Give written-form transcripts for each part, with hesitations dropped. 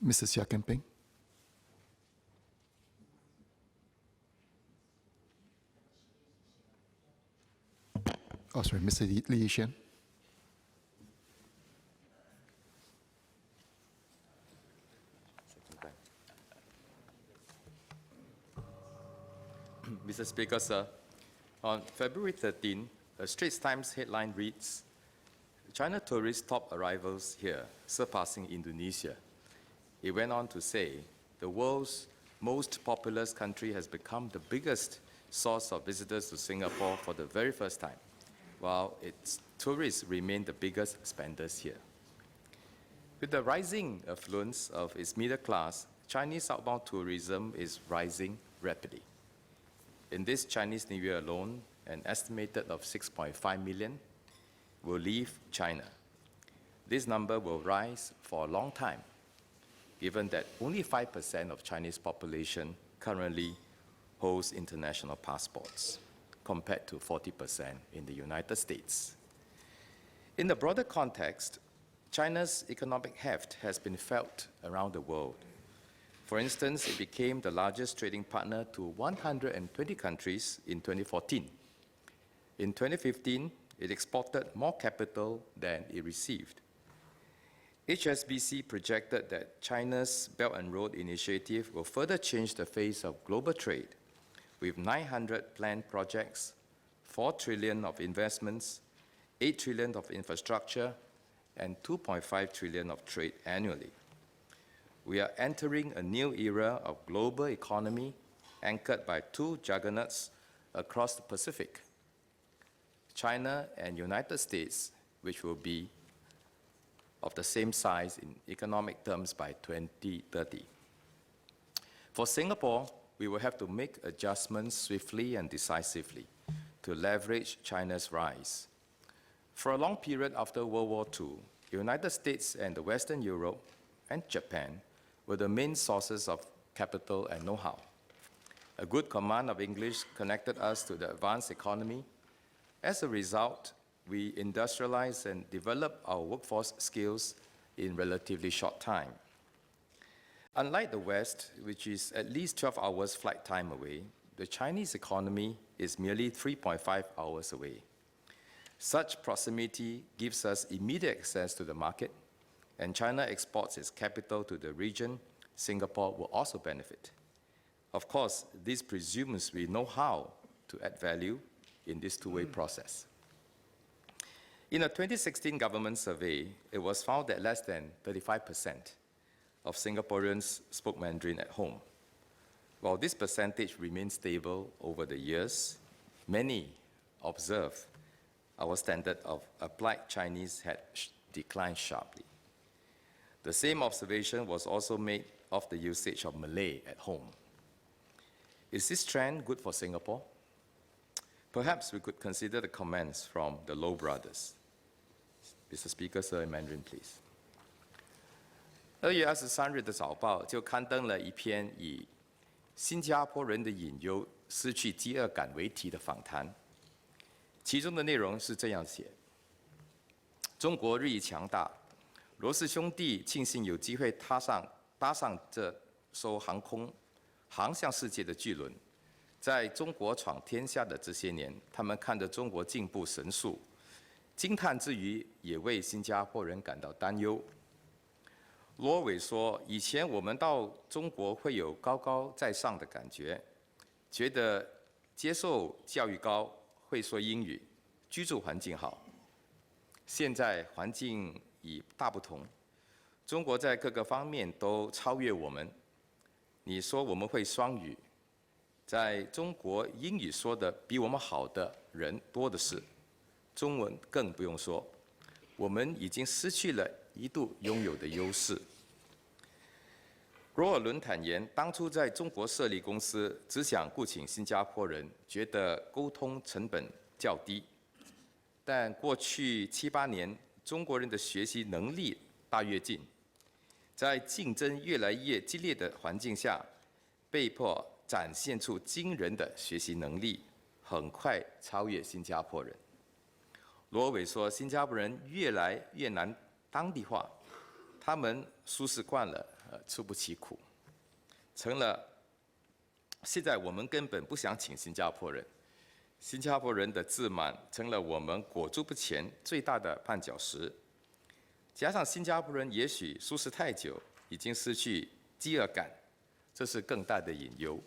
Mr. Xia Kemping. Oh, sorry, Mr. Lee Yi Shyan. Mr. Speaker, sir, on February 13, a Straits Times headline reads, China tourists top arrivals here, surpassing Indonesia. It went on to say, the world's most populous country has become the biggest source of visitors to Singapore for the very first time, while its tourists remain the biggest spenders here. With the rising affluence of its middle class, Chinese outbound tourism is rising rapidly. In this Chinese New Year alone, an estimated of 6.5 million will leave China. This number will rise for a long time, given that only 5% of Chinese population currently holds international passports, compared to 40% in the United States. In the broader context, China's economic heft has been felt around the world. For instance, it became the largest trading partner to 120 countries in 2014. In 2015, it exported more capital than it received. HSBC projected that China's Belt and Road Initiative will further change the face of global trade, with 900 planned projects, 4 trillion of investments, 8 trillion of infrastructure, and 2.5 trillion of trade annually. We are entering a new era of global economy anchored by two juggernauts across the Pacific, China and United States, which will be of the same size in economic terms by 2030. For Singapore, we will have to make adjustments swiftly and decisively to leverage China's rise. For a long period after World War II, the United States and the Western Europe and Japan were the main sources of capital and know-how. A good command of English connected us to the advanced economy. As a result, we industrialized and developed our workforce skills in relatively short time. Unlike the West, which is at least 12 hours flight time away, the Chinese economy is merely 3.5 hours away. Such proximity gives us immediate access to the market, and China exports its capital to the region. Singapore will also benefit. Of course, this presumes we know how to add value in this two-way process. In a 2016 government survey, it was found that less than 35% of Singaporeans spoke Mandarin at home. While this percentage remained stable over the years, many observe our standard of applied Chinese had declined sharply. The same observation was also made of the usage of Malay at home. Is this trend good for Singapore? Perhaps we could consider the comments from the Low brothers. Mr. Speaker, sir, in Mandarin, please. 2月23日的早报就刊登了一篇以新加坡人的隐忧、失去饥饿感为题的访谈，其中的内容是这样写：中国日益强大，罗氏兄弟庆幸有机会搭上这艘航向世界的巨轮。在中国闯天下的这些年，他们看着中国进步神速，惊叹之余，也为新加坡人感到担忧。罗伟说：“以前我们到中国会有高高在上的感觉，觉得接受教育高，会说英语，居住环境好。现在环境已大不同，中国在各个方面都超越我们。你说我们会双语，在中国英语说的比我们好的人多的是，中文更不用说。我们已经失去了一度拥有的优势。”罗尔伦坦言，当初在中国设立公司，只想雇请新加坡人，觉得沟通成本较低。但过去7、8年，中国人的学习能力大跃进，在竞争越来越激烈的环境下，被迫展现出惊人的学习能力，很快超越新加坡人。罗伟说，新加坡人越来越难当地化，他们舒适惯了，出不起苦，成了现在我们根本不想请新加坡人。新加坡人的自满成了我们裹足不前最大的绊脚石。加上新加坡人也许舒适太久，已经失去饥饿感，这是更大的隐忧。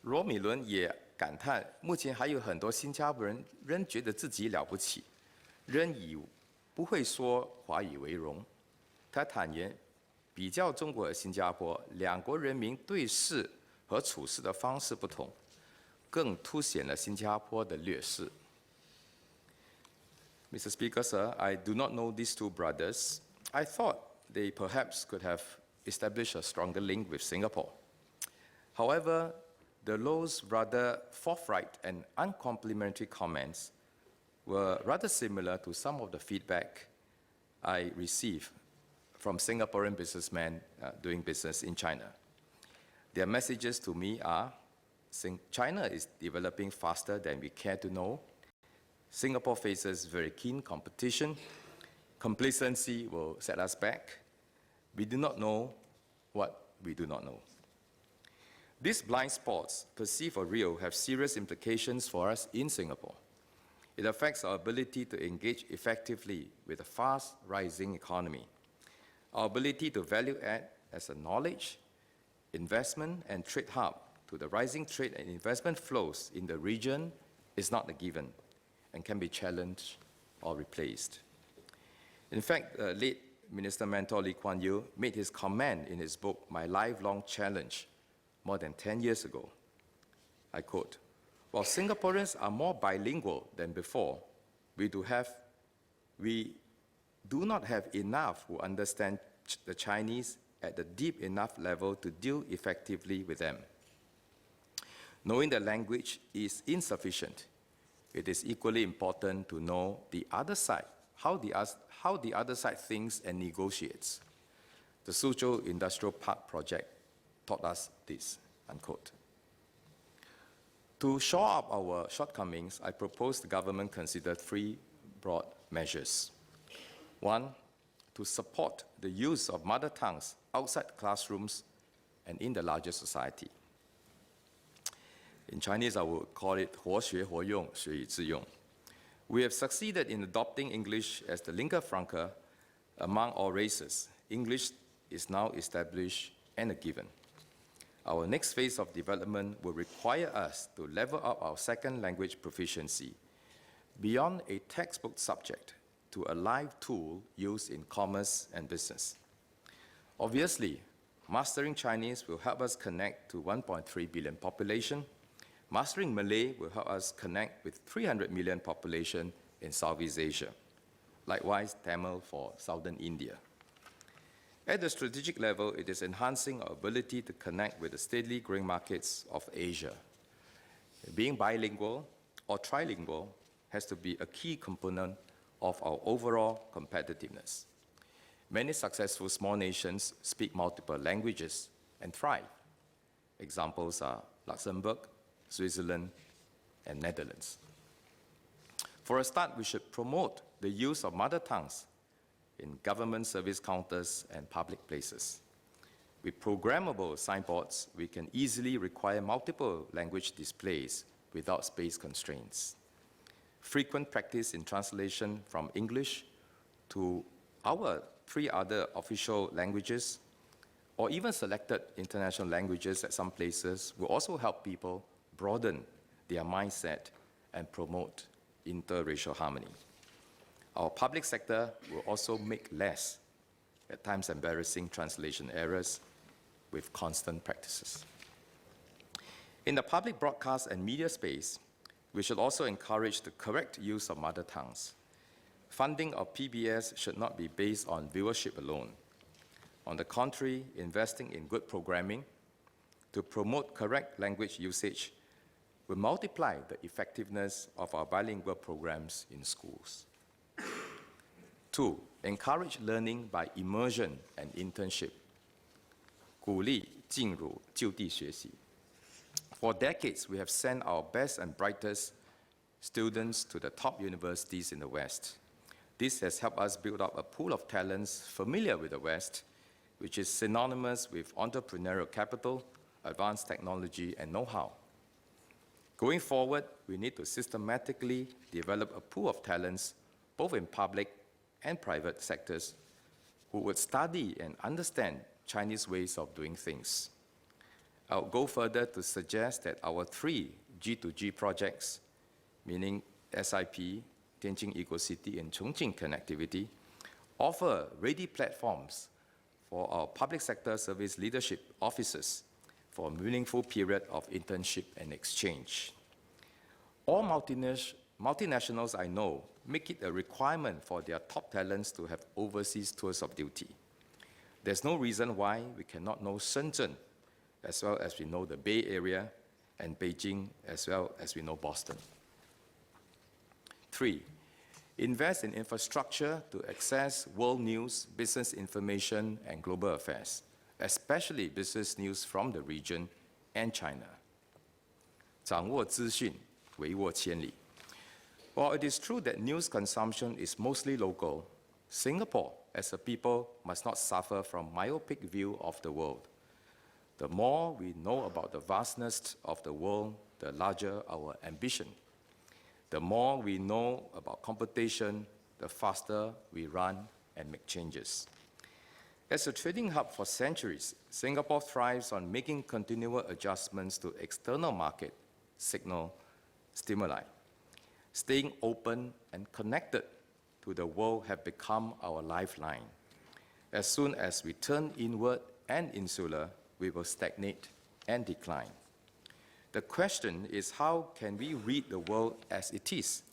罗米伦也感叹，目前还有很多新加坡人仍觉得自己了不起，仍以不会说华语为荣。他坦言，比较中国和新加坡，两国人民对事和处事的方式不同，更凸显了新加坡的劣势。Mr. Speaker, sir, I do not know these two brothers. I thought they perhaps could have established a stronger link with Singapore. However, the Low's rather forthright and uncomplimentary comments were rather similar to some of the feedback I received from Singaporean businessmen doing business in China. Their messages to me are, China is developing faster than we care to know. Singapore faces very keen competition. Complacency will set us back. We do not know what we do not know. These blind spots, perceived or real, have serious implications for us in Singapore. It affects our ability to engage effectively with a fast-rising economy. Our ability to value add as a knowledge, investment, and trade hub to the rising trade and investment flows in the region is not a given and can be challenged or replaced. In fact, late Minister Mentor Lee Kuan Yew made his comment in his book, My Lifelong Challenge, more than 10 years ago. I quote, while Singaporeans are more bilingual than before, we do not have enough who understand the Chinese at a deep enough level to deal effectively with them. Knowing the language is insufficient. It is equally important to know the other side, how the other side thinks and negotiates. The Suzhou Industrial Park project taught us this, unquote. To shore up our shortcomings, I propose the government consider three broad measures. One, to support the use of mother tongues outside classrooms and in the larger society. In Chinese, I would call it 活学活用, 学以致用. We have succeeded in adopting English as the lingua franca among all races. English is now established and a given. Our next phase of development will require us to level up our second language proficiency beyond a textbook subject to a live tool used in commerce and business. Obviously, mastering Chinese will help us connect to 1.3 billion population. Mastering Malay will help us connect with 300 million population in Southeast Asia. Likewise, Tamil for Southern India. At the strategic level, it is enhancing our ability to connect with the steadily growing markets of Asia. Being bilingual or trilingual has to be a key component of our overall competitiveness. Many successful small nations speak multiple languages and thrive. Examples are Luxembourg, Switzerland, and Netherlands. For a start, we should promote the use of mother tongues in government service counters and public places. With programmable signboards, we can easily require multiple language displays without space constraints. Frequent practice in translation from English to our 3 other official languages, or even selected international languages at some places, will also help people broaden their mindset and promote interracial harmony. Our public sector will also make less, at times embarrassing, translation errors with constant practices. In the public broadcast and media space, we should also encourage the correct use of mother tongues. Funding of PBS should not be based on viewership alone. On the contrary, investing in good programming to promote correct language usage will multiply the effectiveness of our bilingual programs in schools. 2, encourage learning by immersion and internship. 鼓励进入就地学习. For decades, we have sent our best and brightest students to the top universities in the West. This has helped us build up a pool of talents familiar with the West, which is synonymous with entrepreneurial capital, advanced technology, and know-how. Going forward, we need to systematically develop a pool of talents, both in public and private sectors, who would study and understand Chinese ways of doing things. I'll go further to suggest that our 3 G2G projects, meaning SIP, Tianjin Eco-City, and Chongqing Connectivity, offer ready platforms for our public sector service leadership officers for a meaningful period of internship and exchange. All multinationals I know make it a requirement for their top talents to have overseas tours of duty. There's no reason why we cannot know Shenzhen as well as we know the Bay Area, and Beijing as well as we know Boston. 3, invest in infrastructure to access world news, business information, and global affairs, especially business news from the region and China. 掌握资讯，帷幄千里. While it is true that news consumption is mostly local, Singapore, as a people, must not suffer from myopic view of the world. The more we know about the vastness of the world, the larger our ambition. The more we know about competition, the faster we run and make changes. As a trading hub for centuries, Singapore thrives on making continual adjustments to external market signal stimuli. Staying open and connected to the world have become our lifeline. As soon as we turn inward and insular, we will stagnate and decline. The question is, how can we read the world as it is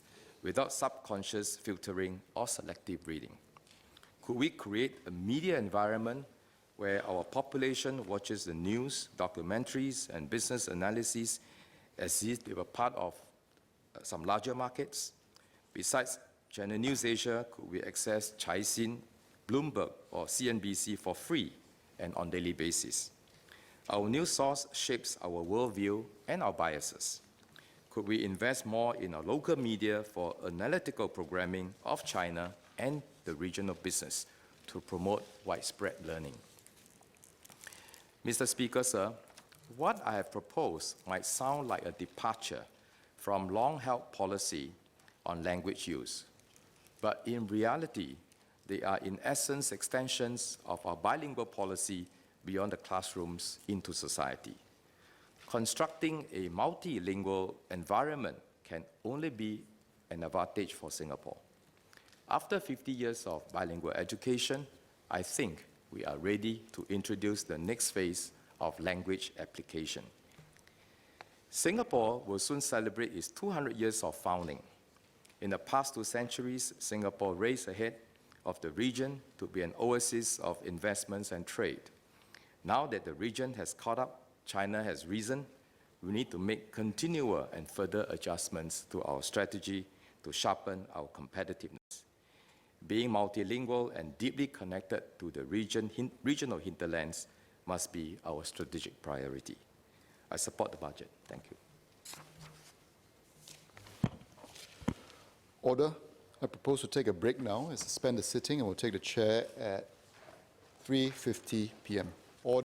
without subconscious filtering or selective reading? Could we create a media environment where our population watches the news, documentaries, and business analyses as if they were part of some larger markets? Besides Channel News Asia, could we access Caixin, Bloomberg, or CNBC for free and on daily basis? Our news source shapes our worldview and our biases. Could we invest more in our local media for analytical programming of China and the regional business to promote widespread learning? Mr. Speaker, sir, what I have proposed might sound like a departure from long-held policy on language use, but in reality, they are in essence extensions of our bilingual policy beyond the classrooms into society. Constructing a multilingual environment can only be an advantage for Singapore. After 50 years of bilingual education, I think we are ready to introduce the next phase of language application. Singapore will soon celebrate its 200 years of founding. In the past 2 centuries, Singapore raced ahead of the region to be an oasis of investments and trade. Now that the region has caught up, China has risen, we need to make continual and further adjustments to our strategy to sharpen our competitiveness. Being multilingual and deeply connected to the regional hinterlands must be our strategic priority. I support the budget. Thank you. Order. I propose to take a break now and suspend the sitting, and we'll take the chair at 3:50 p.m.